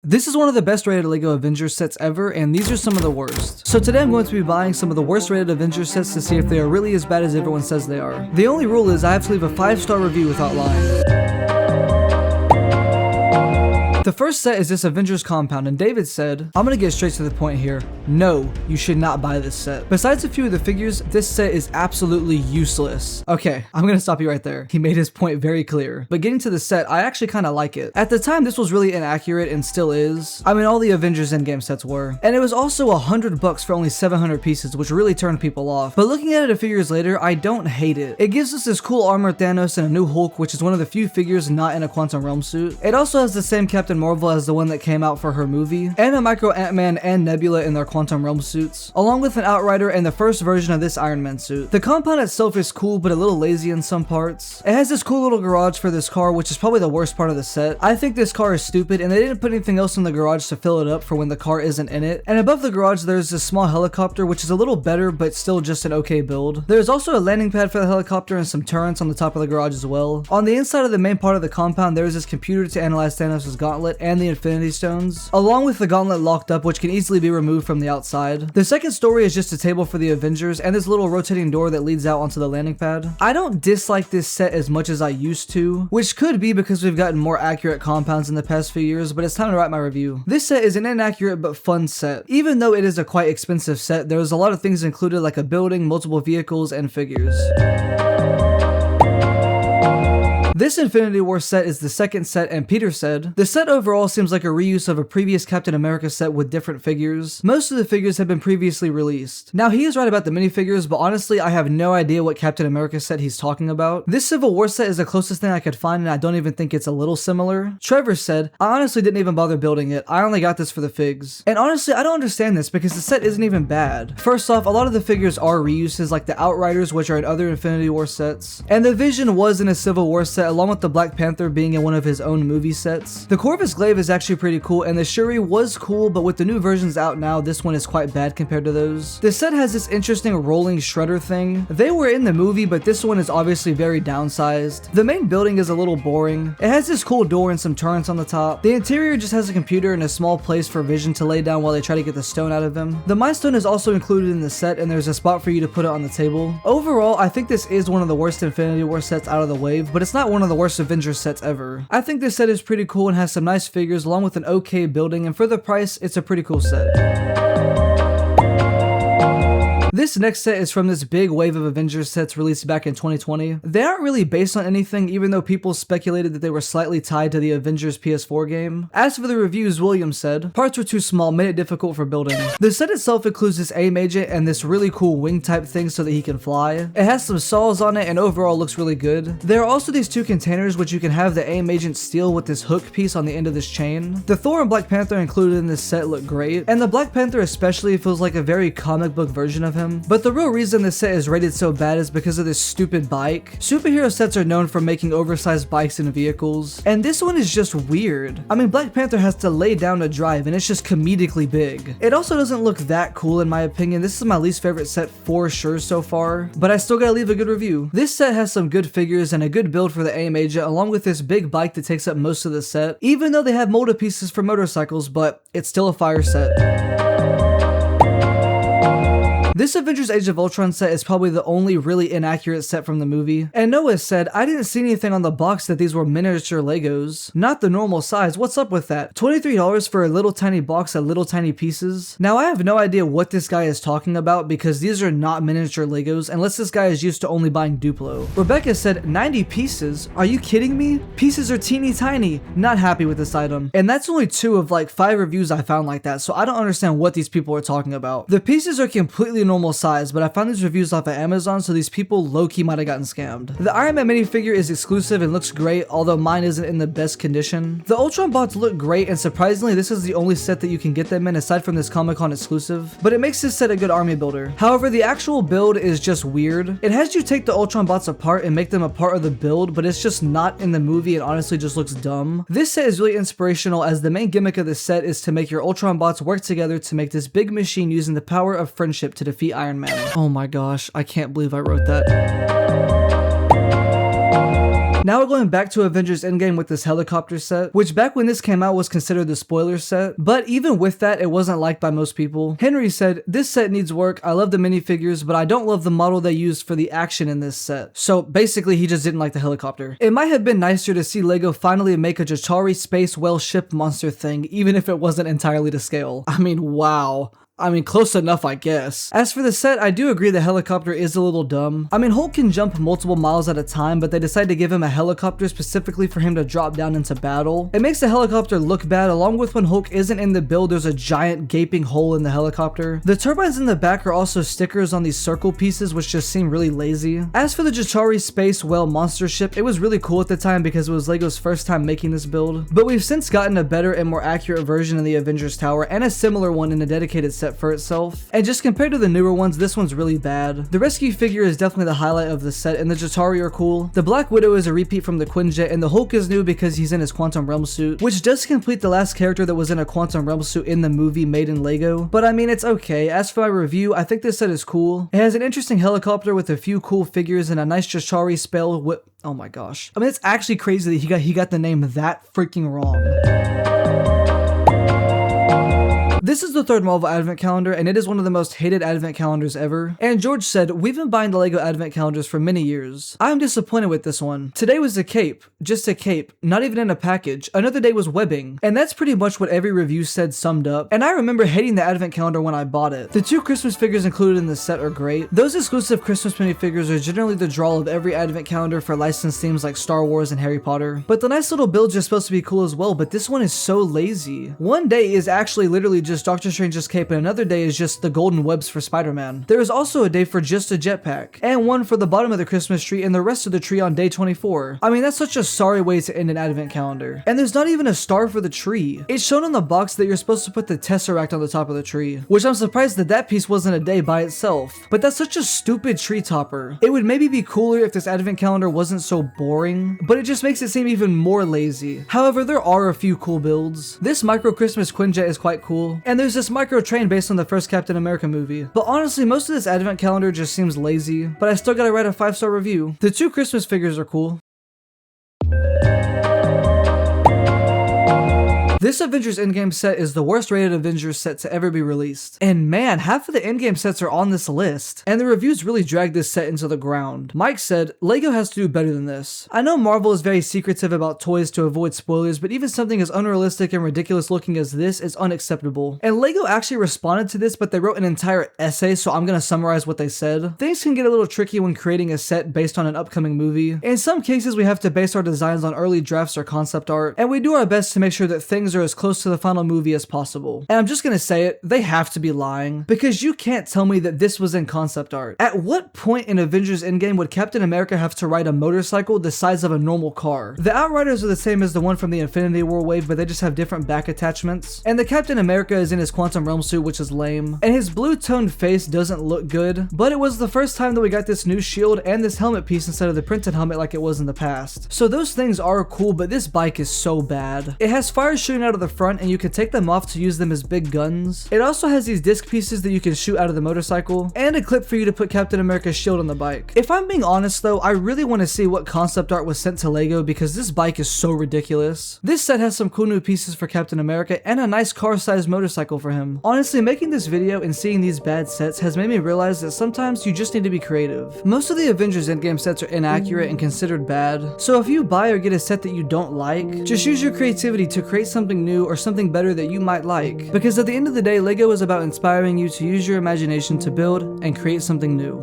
This is one of the best rated LEGO Avengers sets ever, and these are some of the worst. So today I'm going to be buying some of the worst rated Avengers sets to see if they are really as bad as everyone says they are. The only rule is I have to leave a 5-star review without lying. The first set is this Avengers compound, and David said, I'm gonna get straight to the point here. No, you should not buy this set. Besides a few of the figures, this set is absolutely useless. Okay, I'm gonna stop you right there. He made his point very clear. But getting to the set, I actually kinda like it. At the time, this was really inaccurate and still is. I mean, all the Avengers Endgame sets were. And it was also $100 for only 700 pieces, which really turned people off. But looking at it a few years later, I don't hate it. It gives us this cool armored Thanos and a new Hulk, which is one of the few figures not in a Quantum Realm suit. It also has the same Captain Marvel as the one that came out for her movie, and a micro Ant-Man and Nebula in their Quantum Realm suits, along with an Outrider and the first version of this Iron Man suit. The compound itself is cool, but a little lazy in some parts. It has this cool little garage for this car, which is probably the worst part of the set. I think this car is stupid, and they didn't put anything else in the garage to fill it up for when the car isn't in it. And above the garage, there's this small helicopter, which is a little better, but still just an okay build. There's also a landing pad for the helicopter and some turrets on the top of the garage as well. On the inside of the main part of the compound, there is this computer to analyze Thanos' gauntlet and the Infinity Stones, along with the gauntlet locked up, which can easily be removed from the outside. The second story is just a table for the Avengers and this little rotating door that leads out onto the landing pad. I don't dislike this set as much as I used to, which could be because we've gotten more accurate compounds in the past few years, but it's time to write my review. This set is an inaccurate but fun set. Even though it is a quite expensive set, there's a lot of things included like a building, multiple vehicles, and figures. This Infinity War set is the second set, and Peter said, the set overall seems like a reuse of a previous Captain America set with different figures. Most of the figures have been previously released. Now he is right about the minifigures, but honestly I have no idea what Captain America set he's talking about. This Civil War set is the closest thing I could find, and I don't even think it's a little similar. Trevor said, I honestly didn't even bother building it. I only got this for the figs. And honestly I don't understand this because the set isn't even bad. First off, a lot of the figures are reuses, like the Outriders, which are in other Infinity War sets, and the Vision was in a Civil War set, along with the Black Panther being in one of his own movie sets. The Corvus Glaive is actually pretty cool, and the Shuri was cool, but with the new versions out now, this one is quite bad compared to those. The set has this interesting rolling shredder thing. They were in the movie, but this one is obviously very downsized. The main building is a little boring. It has this cool door and some turrets on the top. The interior just has a computer and a small place for Vision to lay down while they try to get the stone out of him. The Mind Stone is also included in the set, and there's a spot for you to put it on the table. Overall, I think this is one of the worst Infinity War sets out of the wave, but it's not one of the worst Avengers sets ever. I think this set is pretty cool and has some nice figures along with an okay building, and for the price, it's a pretty cool set. This next set is from this big wave of Avengers sets released back in 2020. They aren't really based on anything, even though people speculated that they were slightly tied to the Avengers PS4 game. As for the reviews, William said, parts were too small, made it difficult for building. The set itself includes this AIM agent and this really cool wing type thing so that he can fly. It has some saws on it and overall looks really good. There are also these two containers which you can have the AIM agent steal with this hook piece on the end of this chain. The Thor and Black Panther included in this set look great, and the Black Panther especially feels like a very comic book version of him. But the real reason this set is rated so bad is because of this stupid bike. Superhero sets are known for making oversized bikes and vehicles, and this one is just weird. I mean, Black Panther has to lay down to drive, and it's just comedically big. It also doesn't look that cool in my opinion. This is my least favorite set for sure so far, but I still gotta leave a good review. This set has some good figures and a good build for the AIM agent, along with this big bike that takes up most of the set, even though they have molded pieces for motorcycles, but it's still a fire set. This Avengers Age of Ultron set is probably the only really inaccurate set from the movie. And Noah said, I didn't see anything on the box that these were miniature Legos. Not the normal size, what's up with that? $23 for a little tiny box of little tiny pieces? Now I have no idea what this guy is talking about because these are not miniature Legos unless this guy is used to only buying Duplo. Rebecca said, 90 pieces? Are you kidding me? Pieces are teeny tiny. Not happy with this item. And that's only 2 of like 5 reviews I found like that, so I don't understand what these people are talking about. The pieces are completely normal size, but I found these reviews off of Amazon, so these people low-key might have gotten scammed. The Iron Man minifigure is exclusive and looks great, although mine isn't in the best condition. The Ultron bots look great, and surprisingly this is the only set that you can get them in aside from this Comic-Con exclusive, but it makes this set a good army builder. However, the actual build is just weird. It has you take the Ultron bots apart and make them a part of the build, but it's just not in the movie and honestly just looks dumb. This set is really inspirational as the main gimmick of this set is to make your Ultron bots work together to make this big machine using the power of friendship to defeat Iron Man. Oh my gosh, I can't believe I wrote that. Now we're going back to Avengers Endgame with this helicopter set, which back when this came out was considered the spoiler set, but even with that, it wasn't liked by most people. Henry said, "This set needs work. I love the minifigures, but I don't love the model they used for the action in this set." So basically, he just didn't like the helicopter. It might have been nicer to see LEGO finally make a Jachari space whale ship monster thing, even if it wasn't entirely to scale. I mean, wow. I mean, close enough, I guess. As for the set, I do agree the helicopter is a little dumb. I mean, Hulk can jump multiple miles at a time, but they decide to give him a helicopter specifically for him to drop down into battle. It makes the helicopter look bad, along with when Hulk isn't in the build, there's a giant gaping hole in the helicopter. The turbines in the back are also stickers on these circle pieces, which just seem really lazy. As for the Jachari space whale monster ship, it was really cool at the time because it was LEGO's first time making this build, but we've since gotten a better and more accurate version in the Avengers Tower and a similar one in a dedicated set for itself, and just compared to the newer ones, this one's really bad. The rescue figure is definitely the highlight of the set, and the Jatari are cool. The Black Widow is a repeat from the Quinjet, and the Hulk is new because he's in his Quantum Realm suit, which does complete the last character that was in a Quantum Realm suit in the movie made in LEGO, but I mean, it's okay. As for my review, I think this set is cool. It has an interesting helicopter with a few cool figures and a nice Jachari spell with— oh my gosh. I mean, it's actually crazy that he got the name that freaking wrong. This is the third Marvel Advent Calendar, and it is one of the most hated Advent Calendars ever. And George said, "We've been buying the LEGO Advent Calendars for many years. I'm disappointed with this one. Today was a cape. Just a cape. Not even in a package. Another day was webbing." And that's pretty much what every review said summed up. And I remember hating the Advent Calendar when I bought it. The 2 Christmas figures included in the set are great. Those exclusive Christmas minifigures are generally the draw of every Advent Calendar for licensed themes like Star Wars and Harry Potter. But the nice little builds are supposed to be cool as well, but this one is so lazy. One day is actually literally just Doctor Strange's cape, and another day is just the golden webs for Spider-Man. There is also a day for just a jetpack, and one for the bottom of the Christmas tree and the rest of the tree on day 24. I mean, that's such a sorry way to end an Advent calendar. And there's not even a star for the tree. It's shown in the box that you're supposed to put the Tesseract on the top of the tree, which I'm surprised that that piece wasn't a day by itself. But that's such a stupid tree topper. It would maybe be cooler if this Advent calendar wasn't so boring, but it just makes it seem even more lazy. However, there are a few cool builds. This micro Christmas Quinjet is quite cool, and there's this micro train based on the first Captain America movie. But honestly, most of this Advent calendar just seems lazy, but I still gotta write a 5-star review. The 2 Christmas figures are cool. This Avengers Endgame set is the worst rated Avengers set to ever be released. And man, half of the Endgame sets are on this list. And the reviews really drag this set into the ground. Mike said, "LEGO has to do better than this. I know Marvel is very secretive about toys to avoid spoilers, but even something as unrealistic and ridiculous looking as this is unacceptable." And LEGO actually responded to this, but they wrote an entire essay, so I'm gonna summarize what they said. Things can get a little tricky when creating a set based on an upcoming movie. In some cases, we have to base our designs on early drafts or concept art, and we do our best to make sure that things are as close to the final movie as possible. And I'm just gonna say it, they have to be lying, because you can't tell me that this was in concept art. At what point in Avengers Endgame would Captain America have to ride a motorcycle the size of a normal car? The Outriders are the same as the one from the Infinity War wave, but they just have different back attachments. And the Captain America is in his Quantum Realm suit, which is lame. And his blue-toned face doesn't look good, but it was the first time that we got this new shield and this helmet piece instead of the printed helmet like it was in the past. So those things are cool, but this bike is so bad. It has fires shooting out of the front, and you can take them off to use them as big guns. It also has these disc pieces that you can shoot out of the motorcycle, and a clip for you to put Captain America's shield on the bike. If I'm being honest though, I really want to see what concept art was sent to LEGO because this bike is so ridiculous. This set has some cool new pieces for Captain America and a nice car-sized motorcycle for him. Honestly, making this video and seeing these bad sets has made me realize that sometimes you just need to be creative. Most of the Avengers Endgame sets are inaccurate and considered bad, so if you buy or get a set that you don't like, just use your creativity to create something new or something better that you might like, because at the end of the day, LEGO is about inspiring you to use your imagination to build and create something new.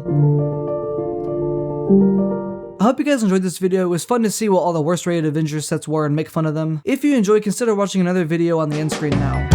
I hope you guys enjoyed this video. It was fun to see what all the worst rated Avengers sets were and make fun of them. If you enjoyed, consider watching another video on the end screen now.